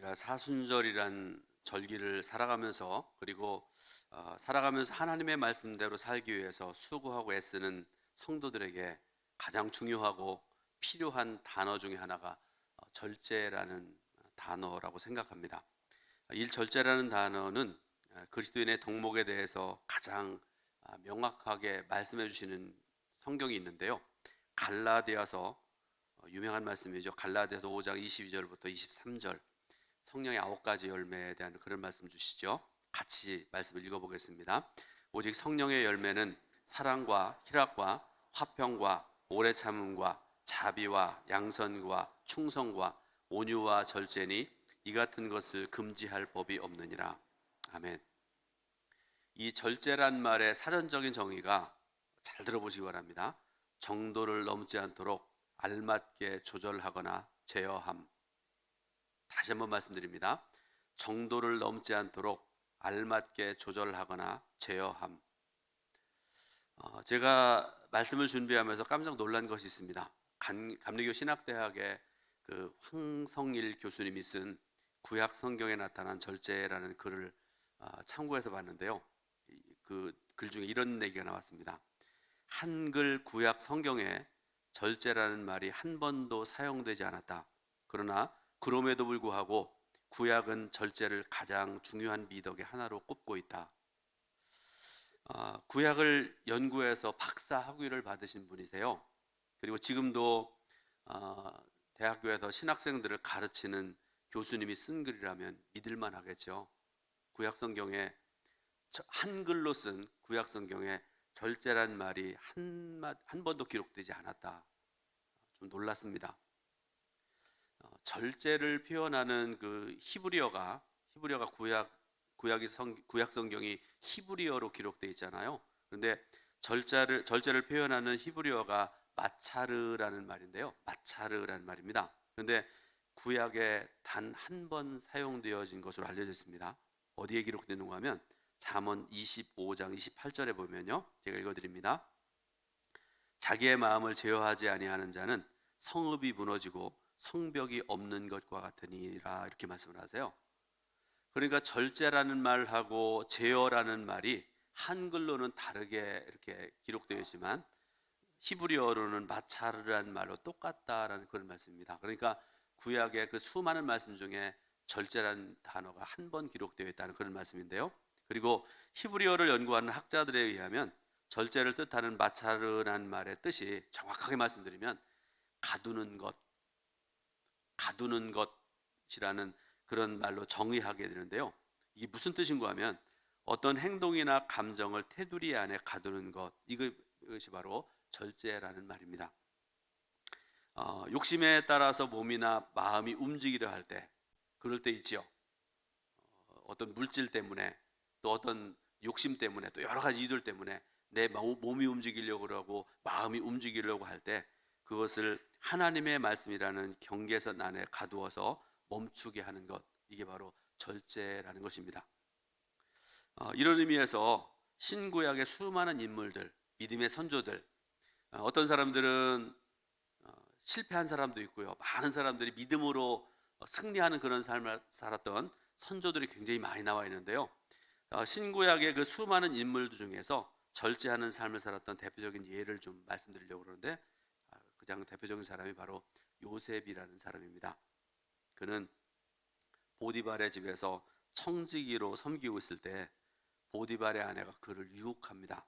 우리가 사순절이란 절기를 살아가면서 그리고 살아가면서 하나님의 말씀대로 살기 위해서 수고하고 애쓰는 성도들에게 가장 중요하고 필요한 단어 중에 하나가 절제라는 단어라고 생각합니다. 이 절제라는 단어는 그리스도인의 덕목에 대해서 가장 명확하게 말씀해 주시는 성경이 있는데요. 갈라디아서 유명한 말씀이죠. 갈라디아서 5장 22절부터 23절 성령의 9가지 열매에 대한 그런 말씀 주시죠. 같이 말씀을 읽어보겠습니다. 오직 성령의 열매는 사랑과 희락과 화평과 오래 참음과 자비와 양선과 충성과 온유와 절제니 이 같은 것을 금지할 법이 없느니라. 아멘. 이 절제란 말의 사전적인 정의가 잘 들어보시기 바랍니다. 정도를 넘지 않도록 알맞게 조절하거나 제어함. 다시 한번 말씀드립니다. 정도를 넘지 않도록 알맞게 조절하거나 제어함. 제가 말씀을 준비하면서 깜짝 놀란 것이 있습니다. 감리교 신학대학의 그 황성일 교수님이 쓴 구약 성경에 나타난 절제라는 글을 참고해서 봤는데요. 그 글 중에 이런 얘기가 나왔습니다. 한글 구약 성경에 절제라는 말이 한 번도 사용되지 않았다. 그러나 그럼에도 불구하고 구약은 절제를 가장 중요한 미덕의 하나로 꼽고 있다. 구약을 연구해서 박사 학위를 받으신 분이세요. 그리고 지금도 대학교에서 신학생들을 가르치는 교수님이 쓴 글이라면 믿을만 하겠죠. 구약 성경에 한글로 쓴 구약 성경에 절제란 말이 한 번도 기록되지 않았다. 좀 놀랐습니다. 절제를 표현하는 그 히브리어가 구약 성경이 히브리어로 기록되어 있잖아요. 그런데 절제를 표현하는 히브리어가 마차르라는 말인데요. 마차르라는 말입니다. 그런데 구약에 단 한 번 사용되어진 것으로 알려져 있습니다. 어디에 기록되는가 하면 잠언 25장 28절에 보면요. 제가 읽어드립니다. 자기의 마음을 제어하지 아니하는 자는 성읍이 무너지고 성벽이 없는 것과 같으니라, 이렇게 말씀을 하세요. 그러니까 절제라는 말하고 제어라는 말이 한글로는 다르게 이렇게 기록되어 있지만 히브리어로는 마차르라는 말로 똑같다라는 그런 말씀입니다. 그러니까 구약의 그 수많은 말씀 중에 절제라는 단어가 한 번 기록되어 있다는 그런 말씀인데요. 그리고 히브리어를 연구하는 학자들에 의하면 절제를 뜻하는 마차르라는 말의 뜻이 정확하게 말씀드리면 가두는 것이라는 그런 말로 정의하게 되는데요. 이게 무슨 뜻인가 하면 어떤 행동이나 감정을 테두리 안에 가두는 것, 이것이 바로 절제라는 말입니다. 욕심에 따라서 몸이나 마음이 움직이려 할 때, 그럴 때 있지요. 어떤 물질 때문에, 또 어떤 욕심 때문에, 또 여러 가지 이유들 때문에 내 몸이 움직이려고 그러고 마음이 움직이려고 할 때 그것을 하나님의 말씀이라는 경계선 안에 가두어서 멈추게 하는 것, 이게 바로 절제라는 것입니다. 이런 의미에서 신구약의 수많은 인물들, 믿음의 선조들, 어떤 사람들은 실패한 사람도 있고요, 많은 사람들이 믿음으로 승리하는 그런 삶을 살았던 선조들이 굉장히 많이 나와 있는데요. 신구약의 그 수많은 인물들 중에서 절제하는 삶을 살았던 대표적인 예를 좀 말씀드리려고 그러는데, 가장 대표적인 사람이 바로 요셉이라는 사람입니다. 그는 보디발의 집에서 청지기로 섬기고 있을 때 보디발의 아내가 그를 유혹합니다.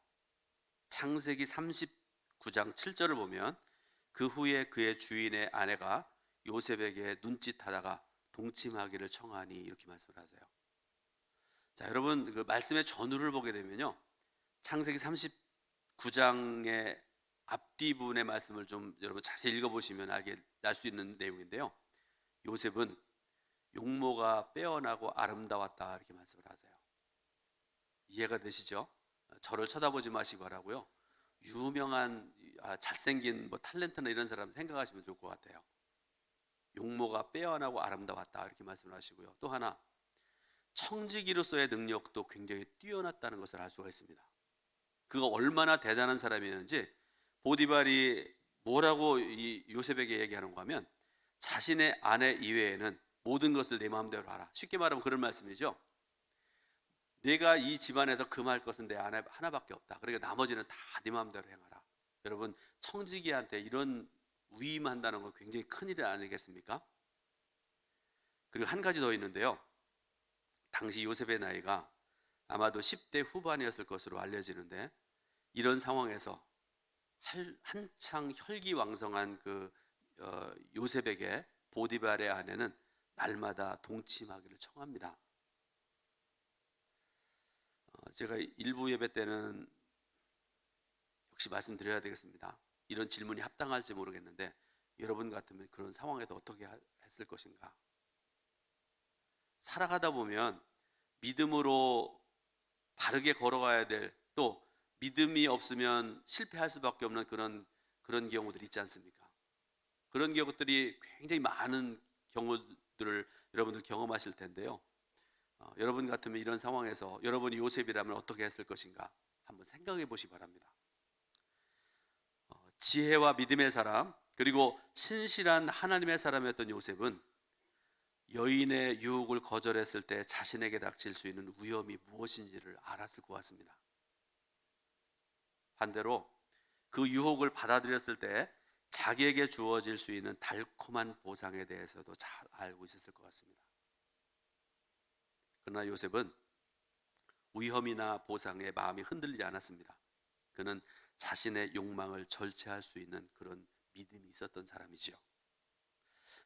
창세기 39장 7절을 보면 그 후에 그의 주인의 아내가 요셉에게 눈짓하다가 동침하기를 청하니, 이렇게 말씀을 하세요. 자, 여러분 그 말씀의 전후를 보게 되면요, 창세기 39장의 앞뒤분의 말씀을 좀 여러분 자세히 읽어보시면 알 수 있는 내용인데요. 요셉은 용모가 빼어나고 아름다웠다, 이렇게 말씀을 하세요. 이해가 되시죠? 저를 쳐다보지 마시기 바라고요. 유명한 잘생긴 탤런트나 이런 사람 생각하시면 좋을 것 같아요. 용모가 빼어나고 아름다웠다, 이렇게 말씀을 하시고요. 또 하나, 청지기로서의 능력도 굉장히 뛰어났다는 것을 알 수가 있습니다. 그가 얼마나 대단한 사람이었는지 보디발이 뭐라고 이 요셉에게 얘기하는가 하면 자신의 아내 이외에는 모든 것을 내 마음대로 하라. 쉽게 말하면 그런 말씀이죠. 내가 이 집안에서 금할 것은 내 아내 하나밖에 없다. 그러니까 나머지는 다 네 마음대로 행하라. 여러분, 청지기한테 이런 위임한다는 건 굉장히 큰일 아니겠습니까? 그리고 한 가지 더 있는데요. 당시 요셉의 나이가 아마도 10대 후반이었을 것으로 알려지는데, 이런 상황에서 한창 혈기왕성한 요셉에게 보디발의 아내는 날마다 동침하기를 청합니다. 제가 일부 예배 때는 역시 말씀드려야 되겠습니다. 이런 질문이 합당할지 모르겠는데, 여러분 같으면 그런 상황에서 어떻게 했을 것인가? 살아가다 보면 믿음으로 바르게 걸어가야 될, 또 믿음이 없으면 실패할 수밖에 없는 그런 경우들이 있지 않습니까? 그런 경우들이 굉장히 많은 경우들을 여러분들 경험하실 텐데요. 여러분 같으면 이런 상황에서 여러분이 요셉이라면 어떻게 했을 것인가 한번 생각해 보시기 바랍니다. 지혜와 믿음의 사람, 그리고 신실한 하나님의 사람이었던 요셉은 여인의 유혹을 거절했을 때 자신에게 닥칠 수 있는 위험이 무엇인지를 알았을 것 같습니다. 반대로 그 유혹을 받아들였을 때 자기에게 주어질 수 있는 달콤한 보상에 대해서도 잘 알고 있었을 것 같습니다. 그러나 요셉은 위험이나 보상에 마음이 흔들리지 않았습니다. 그는 자신의 욕망을 절제할 수 있는 그런 믿음이 있었던 사람이지요.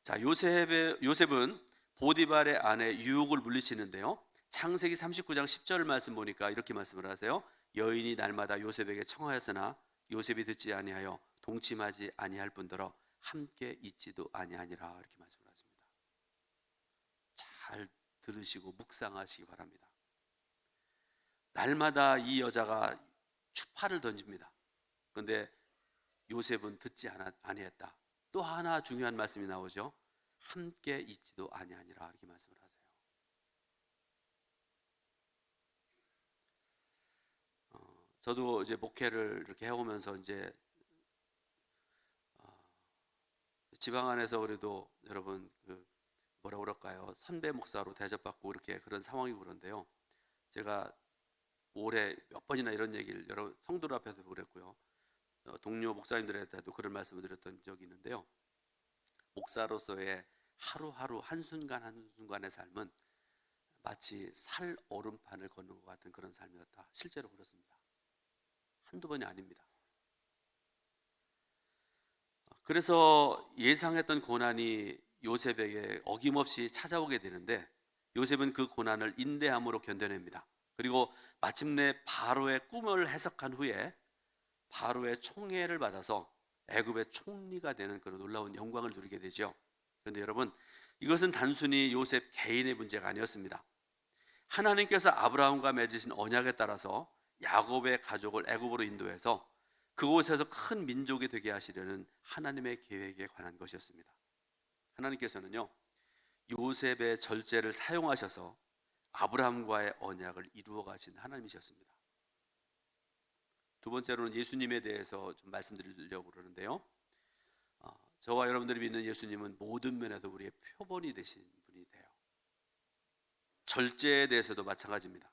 자, 요셉은 보디발의 아내 유혹을 물리치는데요. 창세기 39장 10절 말씀 보니까 이렇게 말씀을 하세요. 여인이 날마다 요셉에게 청하였으나 요셉이 듣지 아니하여 동침하지 아니할 뿐더러 함께 있지도 아니하니라. 이렇게 말씀을 하십니다. 잘 들으시고 묵상하시기 바랍니다. 날마다 이 여자가 추파를 던집니다. 그런데 요셉은 듣지 아니했다. 또 하나 중요한 말씀이 나오죠. 함께 있지도 아니하니라. 이렇게 말씀을 하세요. 저도 이제 목회를 이렇게 해오면서 이제 지방 안에서 그래도 여러분 뭐라 그럴까요? 선배 목사로 대접받고 이렇게 그런 상황이고 그런데요. 제가 올해 몇 번이나 이런 얘기를 여러 성도들 앞에서도 그랬고요. 동료 목사님들한테도 그런 말씀을 드렸던 적이 있는데요. 목사로서의 하루하루 한순간 한순간의 삶은 마치 살 얼음판을 걷는 것 같은 그런 삶이었다. 실제로 그렇습니다. 한두 번이 아닙니다. 그래서 예상했던 고난이 요셉에게 어김없이 찾아오게 되는데, 요셉은 그 고난을 인내함으로 견뎌냅니다. 그리고 마침내 바로의 꿈을 해석한 후에 바로의 총애를 받아서 애굽의 총리가 되는 그런 놀라운 영광을 누리게 되죠. 그런데 여러분, 이것은 단순히 요셉 개인의 문제가 아니었습니다. 하나님께서 아브라함과 맺으신 언약에 따라서 야곱의 가족을 애굽으로 인도해서 그곳에서 큰 민족이 되게 하시려는 하나님의 계획에 관한 것이었습니다. 하나님께서는요, 요셉의 절제를 사용하셔서 아브라함과의 언약을 이루어 가신 하나님이셨습니다. 두 번째로는 예수님에 대해서 좀 말씀드리려고 그러는데요. 저와 여러분들이 믿는 예수님은 모든 면에서 우리의 표본이 되신 분이 돼요. 절제에 대해서도 마찬가지입니다.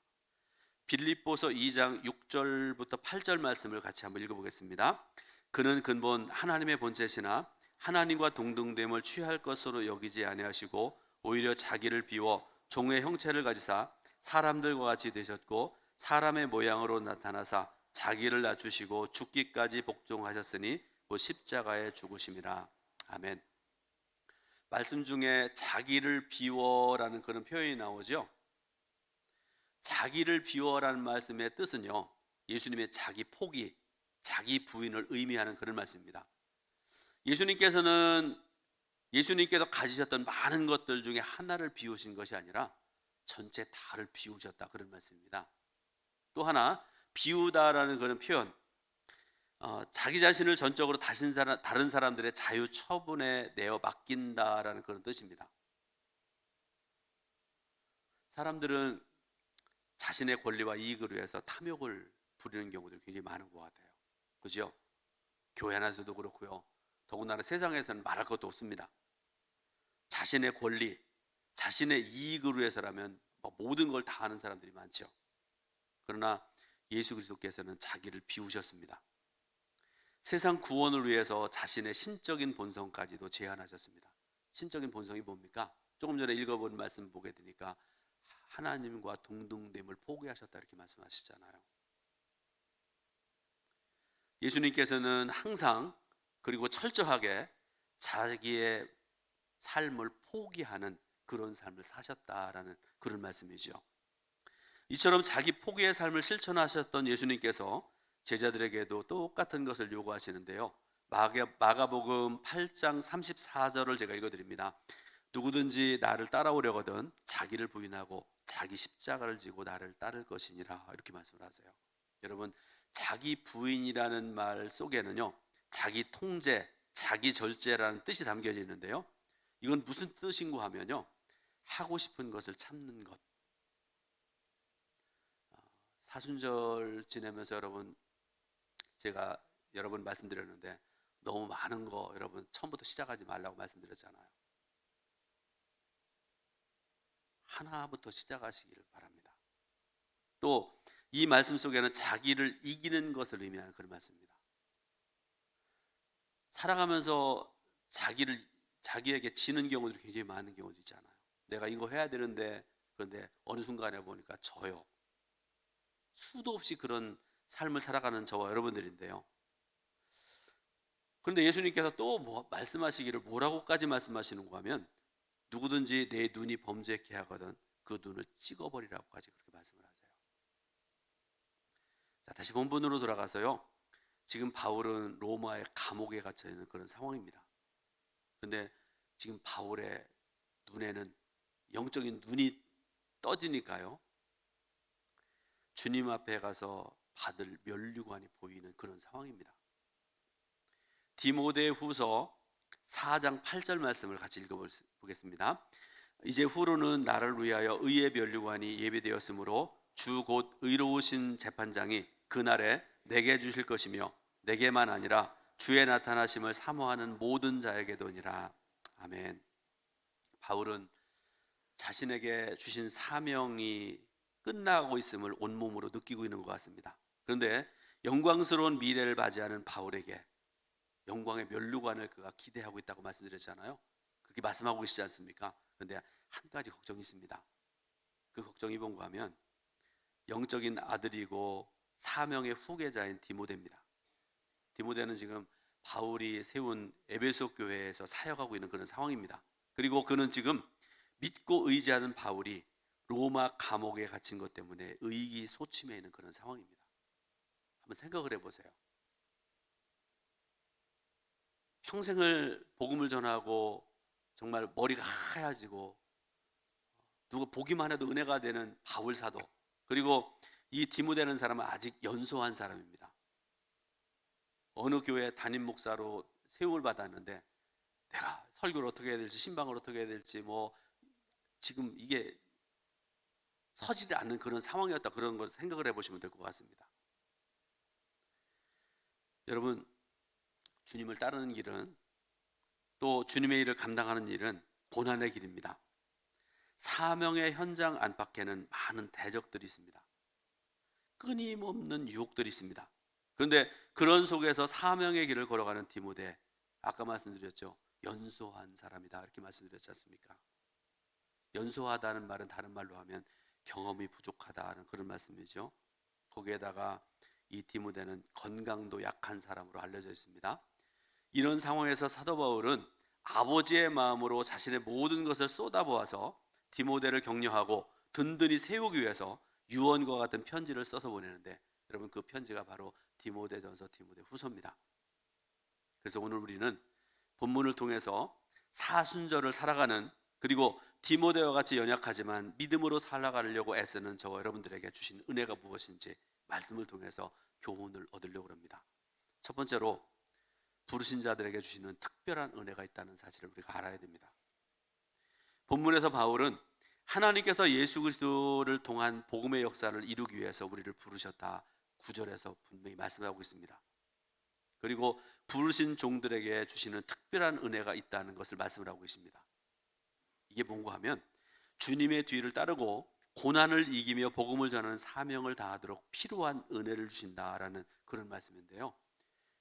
빌립보서 2장 6절부터 8절 말씀을 같이 한번 읽어보겠습니다. 그는 근본 하나님의 본체시나 하나님과 동등됨을 취할 것으로 여기지 아니하시고 오히려 자기를 비워 종의 형체를 가지사 사람들과 같이 되셨고 사람의 모양으로 나타나사 자기를 낮추시고 죽기까지 복종하셨으니 곧 십자가에 죽으심이라. 아멘. 말씀 중에 자기를 비워라는 그런 표현이 나오죠. 자기를 비워라는 말씀의 뜻은요, 예수님의 자기 포기, 자기 부인을 의미하는 그런 말씀입니다. 예수님께서 가지셨던 많은 것들 중에 하나를 비우신 것이 아니라 전체 다를 비우셨다, 그런 말씀입니다. 또 하나, 비우다라는 그런 표현, 자기 자신을 전적으로 다른 사람들의 자유 처분에 내어 맡긴다라는 그런 뜻입니다. 사람들은 자신의 권리와 이익을 위해서 탐욕을 부리는 경우들이 굉장히 많은 것 같아요. 그죠? 교회 안에서도 그렇고요. 더군다나 세상에서는 말할 것도 없습니다. 자신의 권리, 자신의 이익을 위해서라면 모든 걸 다 하는 사람들이 많죠. 그러나 예수 그리스도께서는 자기를 비우셨습니다. 세상 구원을 위해서 자신의 신적인 본성까지도 제한하셨습니다. 신적인 본성이 뭡니까? 조금 전에 읽어본 말씀 보게 되니까 하나님과 동등됨을 포기하셨다 이렇게 말씀하시잖아요. 예수님께서는 항상 그리고 철저하게 자기의 삶을 포기하는 그런 삶을 사셨다라는 그런 말씀이죠. 이처럼 자기 포기의 삶을 실천하셨던 예수님께서 제자들에게도 똑같은 것을 요구하시는데요. 마가복음 8장 34절을 제가 읽어드립니다. 누구든지 나를 따라오려거든 자기를 부인하고 자기 십자가를 지고 나를 따를 것이니라 이렇게 말씀을 하세요. 여러분, 자기 부인이라는 말 속에는요, 자기 통제, 자기 절제라는 뜻이 담겨져 있는데요. 이건 무슨 뜻인가 하면요, 하고 싶은 것을 참는 것. 사순절 지내면서 여러분, 제가 여러 번 말씀드렸는데 너무 많은 거 여러분 처음부터 시작하지 말라고 말씀드렸잖아요. 하나부터 시작하시기를 바랍니다. 또 이 말씀 속에는 자기를 이기는 것을 의미하는 그런 말씀입니다. 살아가면서 자기에게 지는 경우들이 굉장히 많은 경우도 있잖아요. 내가 이거 해야 되는데 그런데 어느 순간에 보니까 져요. 수도 없이 그런 삶을 살아가는 저와 여러분들인데요. 그런데 예수님께서 또 말씀하시기를 뭐라고까지 말씀하시는가 하면 누구든지 내 눈이 범죄케 하거든 그 눈을 찍어버리라고까지 그렇게 말씀을 하세요. 자, 다시 본문으로 돌아가서요. 지금 바울은 로마의 감옥에 갇혀 있는 그런 상황입니다. 그런데 지금 바울의 눈에는 영적인 눈이 떠지니까요. 주님 앞에 가서 받을 면류관이 보이는 그런 상황입니다. 디모데후서 4장 8절 말씀을 같이 읽어보겠습니다. 이제 후로는 나를 위하여 의의 면류관이 예비되었으므로 주 곧 의로우신 재판장이 그날에 내게 주실 것이며 내게만 아니라 주의 나타나심을 사모하는 모든 자에게도니라. 아멘. 바울은 자신에게 주신 사명이 끝나고 있음을 온몸으로 느끼고 있는 것 같습니다. 그런데 영광스러운 미래를 맞이하는 바울에게 영광의 면류관을 그가 기대하고 있다고 말씀드렸잖아요. 그렇게 말씀하고 계시지 않습니까? 그런데 한 가지 걱정이 있습니다. 그 걱정이 뭔가 하면 영적인 아들이고 사명의 후계자인 디모데입니다. 디모데는 지금 바울이 세운 에베소 교회에서 사역하고 있는 그런 상황입니다. 그리고 그는 지금 믿고 의지하는 바울이 로마 감옥에 갇힌 것 때문에 의기소침해 있는 그런 상황입니다. 한번 생각을 해보세요. 평생을 복음을 전하고 정말 머리가 하얘지고 누가 보기만 해도 은혜가 되는 바울 사도, 그리고 이 디모데라는 사람은 아직 연소한 사람입니다. 어느 교회 담임 목사로 세움을 받았는데 내가 설교를 어떻게 해야 될지, 신방을 어떻게 해야 될지 지금 이게 서지를 않는 그런 상황이었다, 그런 걸 생각을 해보시면 될 것 같습니다. 여러분, 주님을 따르는 길은, 또 주님의 일을 감당하는 일은 고난의 길입니다. 사명의 현장 안팎에는 많은 대적들이 있습니다. 끊임없는 유혹들이 있습니다. 그런데 그런 속에서 사명의 길을 걸어가는 디모데, 아까 말씀드렸죠, 연소한 사람이다 이렇게 말씀드렸지 않습니까? 연소하다는 말은 다른 말로 하면 경험이 부족하다는 그런 말씀이죠. 거기에다가 이 디모데는 건강도 약한 사람으로 알려져 있습니다. 이런 상황에서 사도 바울은 아버지의 마음으로 자신의 모든 것을 쏟아부어서 디모데를 격려하고 든든히 세우기 위해서 유언과 같은 편지를 써서 보내는데, 여러분, 그 편지가 바로 디모데전서, 디모데후서입니다. 그래서 오늘 우리는 본문을 통해서 사순절을 살아가는, 그리고 디모데와 같이 연약하지만 믿음으로 살아가려고 애쓰는 저와 여러분들에게 주신 은혜가 무엇인지 말씀을 통해서 교훈을 얻으려고 합니다. 첫 번째로 부르신 자들에게 주시는 특별한 은혜가 있다는 사실을 우리가 알아야 됩니다. 본문에서 바울은 하나님께서 예수 그리스도를 통한 복음의 역사를 이루기 위해서 우리를 부르셨다 9절에서 분명히 말씀하고 있습니다. 그리고 부르신 종들에게 주시는 특별한 은혜가 있다는 것을 말씀을 하고 계십니다. 이게 뭔가 하면 주님의 뒤를 따르고 고난을 이기며 복음을 전하는 사명을 다하도록 필요한 은혜를 주신다라는 그런 말씀인데요.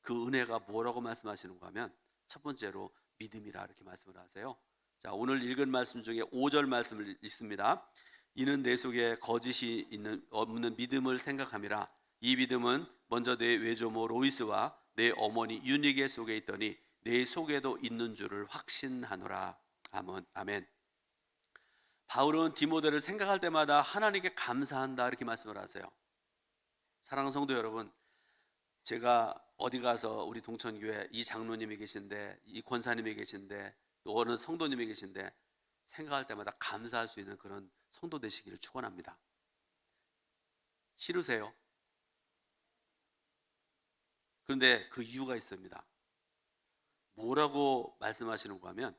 그 은혜가 뭐라고 말씀하시는가 하면 첫 번째로 믿음이라 이렇게 말씀을 하세요. 자, 오늘 읽은 말씀 중에 5절 말씀을 읽습니다. 이는 내 속에 거짓이 없는 믿음을 생각함이라. 이 믿음은 먼저 내 외조모 로이스와 내 어머니 유니게 속에 있더니 내 속에도 있는 줄을 확신하노라. 아멘. 바울은 디모데를 생각할 때마다 하나님께 감사한다 이렇게 말씀을 하세요. 사랑하는 성도 여러분, 제가 어디 가서 우리 동천교회 이 장로님이 계신데, 이 권사님이 계신데, 또 어느 성도님이 계신데 생각할 때마다 감사할 수 있는 그런 성도 되시기를 축원합니다. 싫으세요? 그런데 그 이유가 있습니다. 뭐라고 말씀하시는가 하면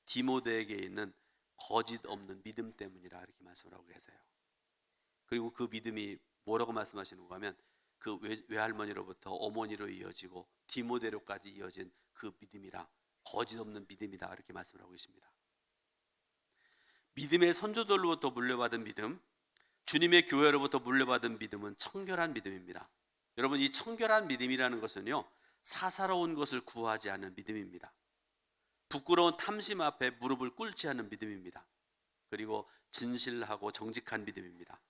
디모데에게 있는 거짓 없는 믿음 때문이라 이렇게 말씀을 하고 계세요. 그리고 그 믿음이 뭐라고 말씀하시는가 하면 그 외할머니로부터 어머니로 이어지고 디모데로까지 이어진 그 믿음이라, 거짓 없는 믿음이다 이렇게 말씀을 하고 있습니다. 믿음의 선조들로부터 물려받은 믿음, 주님의 교회로부터 물려받은 믿음은 청결한 믿음입니다. 여러분, 이 청결한 믿음이라는 것은요, 사사로운 것을 구하지 않는 믿음입니다. 부끄러운 탐심 앞에 무릎을 꿇지 않는 믿음입니다. 그리고 진실하고 정직한 믿음입니다.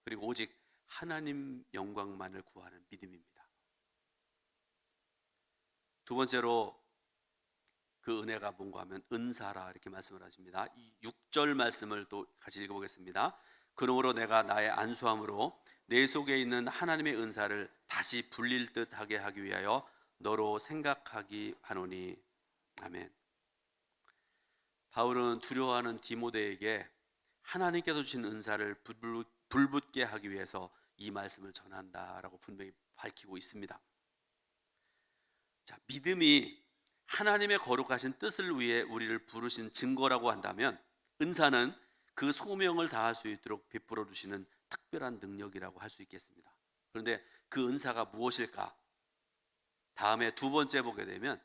그리고 오직 하나님 영광만을 구하는 믿음입니다. 두 번째로 그 은혜가 뭔가 하면 은사라 이렇게 말씀을 하십니다. 이 6절 말씀을 또 같이 읽어보겠습니다. 그러므로 내가 나의 안수함으로 내 속에 있는 하나님의 은사를 다시 불릴 듯하게 하기 위하여 너로 생각하기 하노니. 아멘. 바울은 두려워하는 디모데에게 하나님께서 주신 은사를 불붙게 하기 위해서 이 말씀을 전한다라고 분명히 밝히고 있습니다. 자, 믿음이 하나님의 거룩하신 뜻을 위해 우리를 부르신 증거라고 한다면 은사는 그 소명을 다할 수 있도록 베풀어 주시는 특별한 능력이라고 할 수 있겠습니다. 그런데 그 은사가 무엇일까? 다음에 두 번째 보게 되면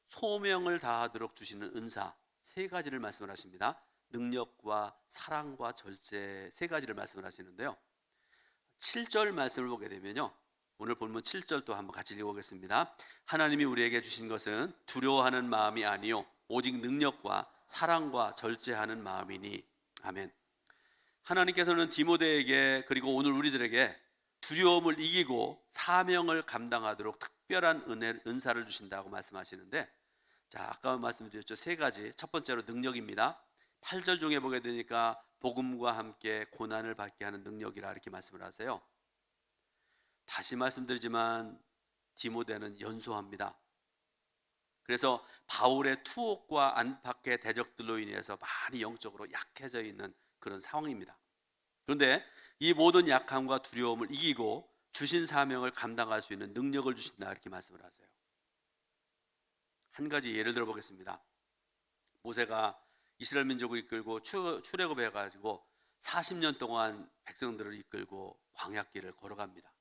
소명을 다하도록 주시는 은사 세 가지를 말씀을 하십니다. 능력과 사랑과 절제 세 가지를 말씀을 하시는데요. 7절 말씀을 보게 되면요, 오늘 본문 7절도 한번 같이 읽어보겠습니다. 하나님이 우리에게 주신 것은 두려워하는 마음이 아니요 오직 능력과 사랑과 절제하는 마음이니. 아멘. 하나님께서는 디모데에게 그리고 오늘 우리들에게 두려움을 이기고 사명을 감당하도록 특별한 은사를 주신다고 말씀하시는데, 자, 아까 말씀드렸죠. 세 가지. 첫 번째로 능력입니다. 8절 중에 보게 되니까 복음과 함께 고난을 받게 하는 능력이라 이렇게 말씀을 하세요. 다시 말씀드리지만 디모데는 연소합니다. 그래서 바울의 투옥과 안팎의 대적들로 인해서 많이 영적으로 약해져 있는 그런 상황입니다. 그런데 이 모든 약함과 두려움을 이기고 주신 사명을 감당할 수 있는 능력을 주신다 이렇게 말씀을 하세요. 한 가지 예를 들어 보겠습니다. 모세가 이스라엘 민족을 이끌고 출애굽해 가지고 40년 동안 백성들을 이끌고 광야길을 걸어갑니다.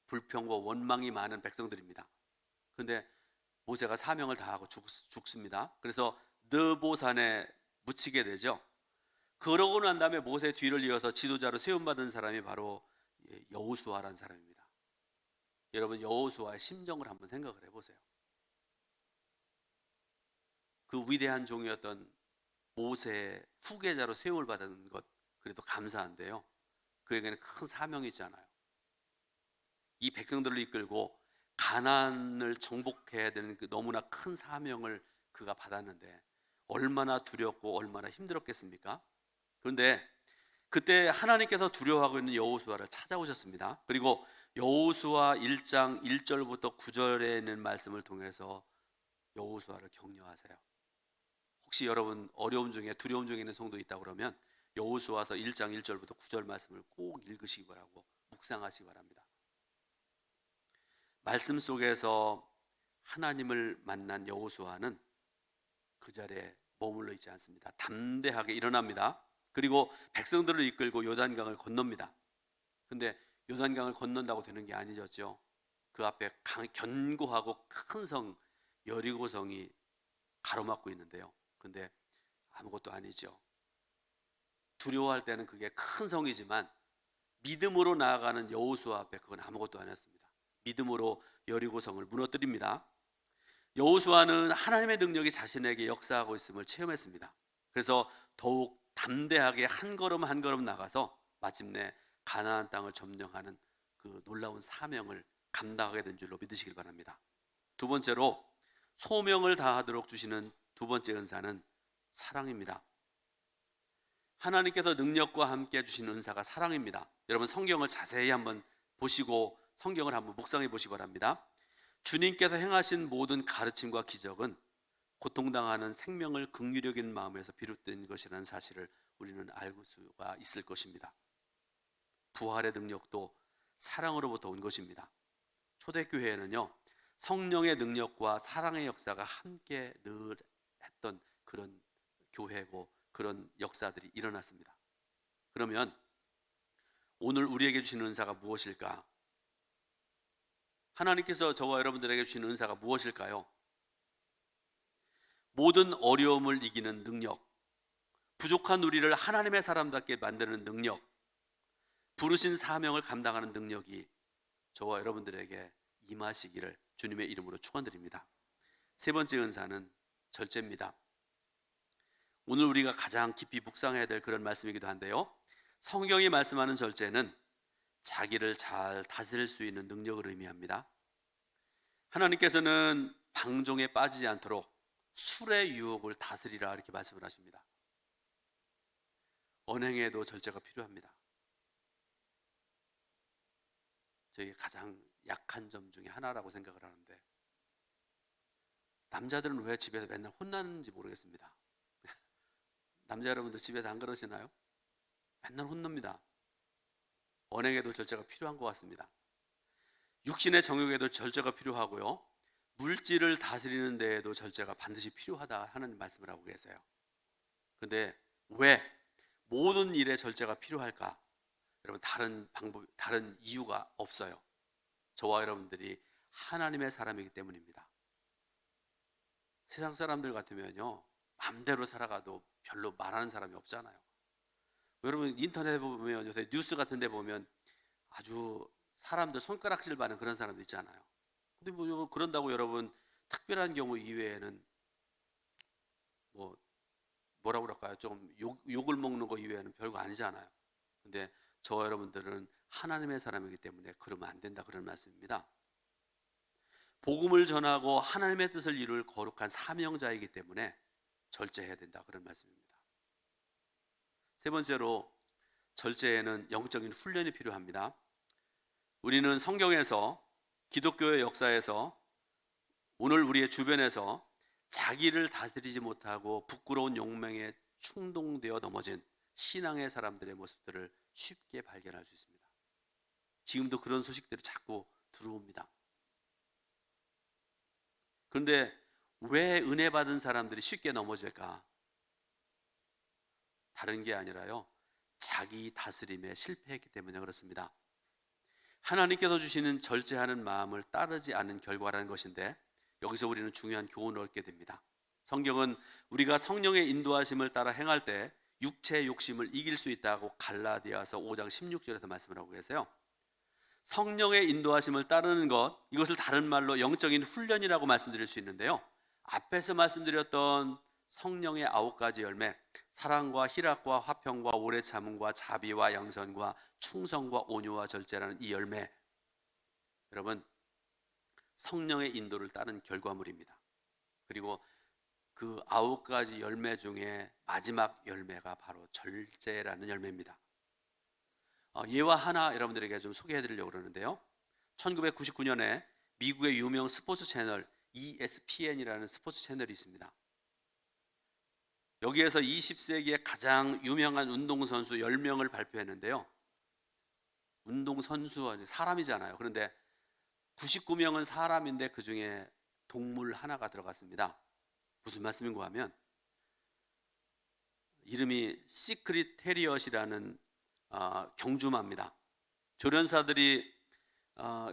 불평과 원망이 많은 백성들입니다. 그런데 모세가 사명을 다하고 죽습니다. 그래서 느보산에 묻히게 되죠. 그러고 난 다음에 모세 뒤를 이어서 지도자로 세움받은 사람이 바로 여호수아라는 사람입니다. 여러분, 여호수아의 심정을 한번 생각을 해보세요. 그 위대한 종이었던 모세의 후계자로 세움을 받은 것, 그래도 감사한데요, 그에게는 큰 사명이 있잖아요. 이 백성들을 이끌고 가나안을 정복해야 되는 그 너무나 큰 사명을 그가 받았는데 얼마나 두렵고 얼마나 힘들었겠습니까? 그런데 그때 하나님께서 두려워하고 있는 여호수아를 찾아오셨습니다. 그리고 여호수아 1장 1절부터 9절에 있는 말씀을 통해서 여호수아를 격려하세요. 혹시 여러분 어려움 중에 두려움 중에 있는 성도 있다고 그러면 여호수아서 1장 1절부터 9절 말씀을 꼭 읽으시기 바라고 묵상하시기 바랍니다. 말씀 속에서 하나님을 만난 여호수아는 그 자리에 머물러 있지 않습니다. 담대하게 일어납니다. 그리고 백성들을 이끌고 요단강을 건넙니다. 그런데 요단강을 건넌다고 되는 게 아니었죠. 그 앞에 견고하고 큰 성 여리고성이 가로막고 있는데요. 그런데 아무것도 아니죠. 두려워할 때는 그게 큰 성이지만 믿음으로 나아가는 여호수아 앞에 그건 아무것도 아니었습니다. 믿음으로 여리고성을 무너뜨립니다. 여호수아는 하나님의 능력이 자신에게 역사하고 있음을 체험했습니다. 그래서 더욱 담대하게 한 걸음 한 걸음 나가서 마침내 가나안 땅을 점령하는 그 놀라운 사명을 감당하게 된 줄로 믿으시길 바랍니다. 두 번째로 소명을 다하도록 주시는 두 번째 은사는 사랑입니다. 하나님께서 능력과 함께 주신 은사가 사랑입니다. 여러분 성경을 자세히 한번 보시고 성경을 한번 묵상해 보시기 바랍니다. 주님께서 행하신 모든 가르침과 기적은 고통당하는 생명을 긍휼히 여기는 마음에서 비롯된 것이라는 사실을 우리는 알 수가 있을 것입니다. 부활의 능력도 사랑으로부터 온 것입니다. 초대교회에는요, 성령의 능력과 사랑의 역사가 함께 늘 했던 그런 교회고 그런 역사들이 일어났습니다. 그러면 오늘 우리에게 주시는 은사가 무엇일까? 하나님께서 저와 여러분들에게 주시는 은사가 무엇일까요? 모든 어려움을 이기는 능력, 부족한 우리를 하나님의 사람답게 만드는 능력, 부르신 사명을 감당하는 능력이 저와 여러분들에게 임하시기를 주님의 이름으로 축원드립니다. 세 번째 은사는 절제입니다. 오늘 우리가 가장 깊이 묵상해야 될 그런 말씀이기도 한데요, 성경이 말씀하는 절제는 자기를 잘 다스릴 수 있는 능력을 의미합니다. 하나님께서는 방종에 빠지지 않도록 술의 유혹을 다스리라 이렇게 말씀을 하십니다. 언행에도 절제가 필요합니다. 저희가 가장 약한 점 중에 하나라고 생각을 하는데, 남자들은 왜 집에서 맨날 혼나는지 모르겠습니다. 남자 여러분들 집에서 안 그러시나요? 맨날 혼납니다. 언행에도 절제가 필요한 것 같습니다. 육신의 정욕에도 절제가 필요하고요, 물질을 다스리는 데에도 절제가 반드시 필요하다 하는 말씀을 하고 계세요. 그런데 왜 모든 일에 절제가 필요할까? 여러분, 다른 이유가 없어요. 저와 여러분들이 하나님의 사람이기 때문입니다. 세상 사람들 같으면요, 마음대로 살아가도 별로 말하는 사람이 없잖아요. 여러분 인터넷에 보면, 요새 뉴스 같은 데 보면 아주 사람들 손가락질 받는 그런 사람도 있잖아요. 근데 뭐 그런다고 여러분 특별한 경우 이외에는 뭐라고 그럴까요? 조금 욕을 먹는 거 이외에는 별거 아니잖아요. 근데 저와 여러분들은 하나님의 사람이기 때문에 그러면 안 된다, 그런 말씀입니다. 복음을 전하고 하나님의 뜻을 이룰 거룩한 사명자이기 때문에 절제해야 된다, 그런 말씀입니다. 세 번째로, 절제에는 영적인 훈련이 필요합니다. 우리는 성경에서, 기독교의 역사에서, 오늘 우리의 주변에서 자기를 다스리지 못하고 부끄러운 욕망에 충동되어 넘어진 신앙의 사람들의 모습들을 쉽게 발견할 수 있습니다. 지금도 그런 소식들이 자꾸 들어옵니다. 그런데 왜 은혜 받은 사람들이 쉽게 넘어질까? 다른 게 아니라요, 자기 다스림에 실패했기 때문에 그렇습니다. 하나님께서 주시는 절제하는 마음을 따르지 않은 결과라는 것인데, 여기서 우리는 중요한 교훈을 얻게 됩니다. 성경은 우리가 성령의 인도하심을 따라 행할 때 육체의 욕심을 이길 수 있다고 갈라디아서 5장 16절에서 말씀을 하고 계세요. 성령의 인도하심을 따르는 것, 이것을 다른 말로 영적인 훈련이라고 말씀드릴 수 있는데요, 앞에서 말씀드렸던 성령의 9가지 열매, 사랑과 희락과 화평과 오래 참음과 자비와 양선과 충성과 온유와 절제라는 이 열매, 여러분 성령의 인도를 따른 결과물입니다. 그리고 그 9가지 열매 중에 마지막 열매가 바로 절제라는 열매입니다. 예와 하나 여러분들에게 좀 소개해 드리려고 그러는데요, 1999년에 미국의 유명 스포츠 채널 ESPN이라는 스포츠 채널이 있습니다. 여기에서 20세기의 가장 유명한 운동선수 10명을 발표했는데요, 운동선수, 사람이잖아요. 그런데 99명은 사람인데 그 중에 동물 하나가 들어갔습니다. 무슨 말씀인가 하면, 이름이 시크릿 테리엇이라는 경주마입니다. 조련사들이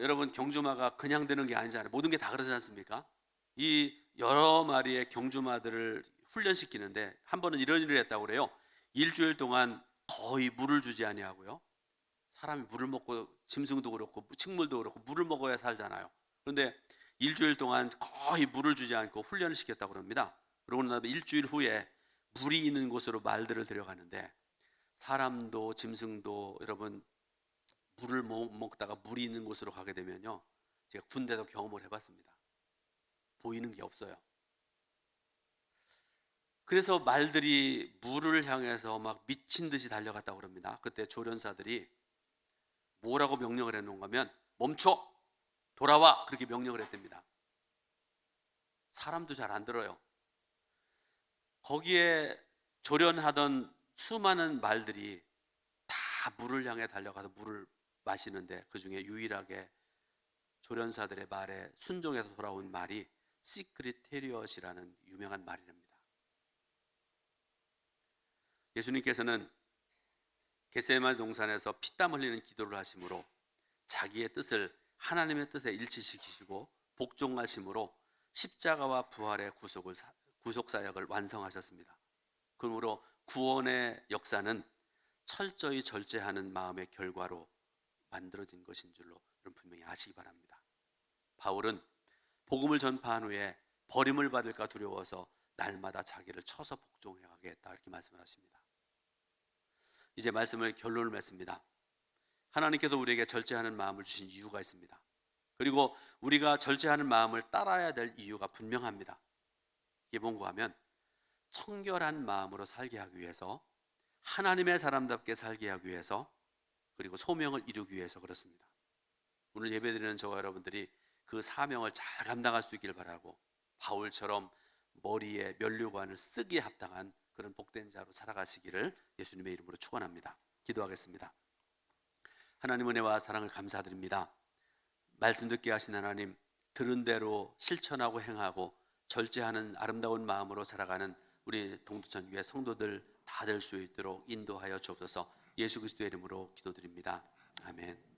여러분 경주마가 그냥 되는 게 아니잖아요. 모든 게 다 그러지 않습니까? 이 여러 마리의 경주마들을 훈련시키는데 한 번은 이런 일을 했다고 그래요. 일주일 동안 거의 물을 주지 아니하고요. 사람이 물을 먹고 짐승도 그렇고 식물도 그렇고 물을 먹어야 살잖아요. 그런데 일주일 동안 거의 물을 주지 않고 훈련을 시켰다고 합니다. 그러고 나서 일주일 후에 물이 있는 곳으로 말들을 데려가는데 사람도 짐승도 여러분 물을 먹다가 물이 있는 곳으로 가게 되면요, 제가 군대도 경험을 해봤습니다. 보이는 게 없어요. 그래서 말들이 물을 향해서 막 미친 듯이 달려갔다고 합니다. 그때 조련사들이 뭐라고 명령을 해놓은 거면 멈춰! 돌아와! 그렇게 명령을 했답니다. 사람도 잘 안 들어요. 거기에 조련하던 수많은 말들이 다 물을 향해 달려가서 물을 마시는데 그 중에 유일하게 조련사들의 말에 순종해서 돌아온 말이 시크릿 테리엇이라는 유명한 말이랍니다. 예수님께서는 겟세마네 동산에서 피땀 흘리는 기도를 하심으로 자기의 뜻을 하나님의 뜻에 일치시키시고 복종하심으로 십자가와 부활의 구속 사역을 완성하셨습니다. 그러므로 구원의 역사는 철저히 절제하는 마음의 결과로 만들어진 것인 줄로 여러분 분명히 아시기 바랍니다. 바울은 복음을 전파한 후에 버림을 받을까 두려워서 날마다 자기를 쳐서 복종해 가겠다 이렇게 말씀을 하십니다. 이제 말씀을 결론을 맺습니다. 하나님께서 우리에게 절제하는 마음을 주신 이유가 있습니다. 그리고 우리가 절제하는 마음을 따라야 될 이유가 분명합니다. 이게 뭔가 하면 청결한 마음으로 살게 하기 위해서, 하나님의 사람답게 살게 하기 위해서, 그리고 소명을 이루기 위해서 그렇습니다. 오늘 예배드리는 저와 여러분들이 그 사명을 잘 감당할 수 있기를 바라고 바울처럼 머리에 면류관을 쓰기에 합당한 그런 복된 자로 살아가시기를 예수님의 이름으로 축원합니다. 기도하겠습니다. 하나님 은혜와 사랑을 감사드립니다. 말씀 듣게 하신 하나님, 들은 대로 실천하고 행하고 절제하는 아름다운 마음으로 살아가는 우리 동두천 교회 성도들 다 될 수 있도록 인도하여 주옵소서. 예수 그리스도의 이름으로 기도드립니다. 아멘.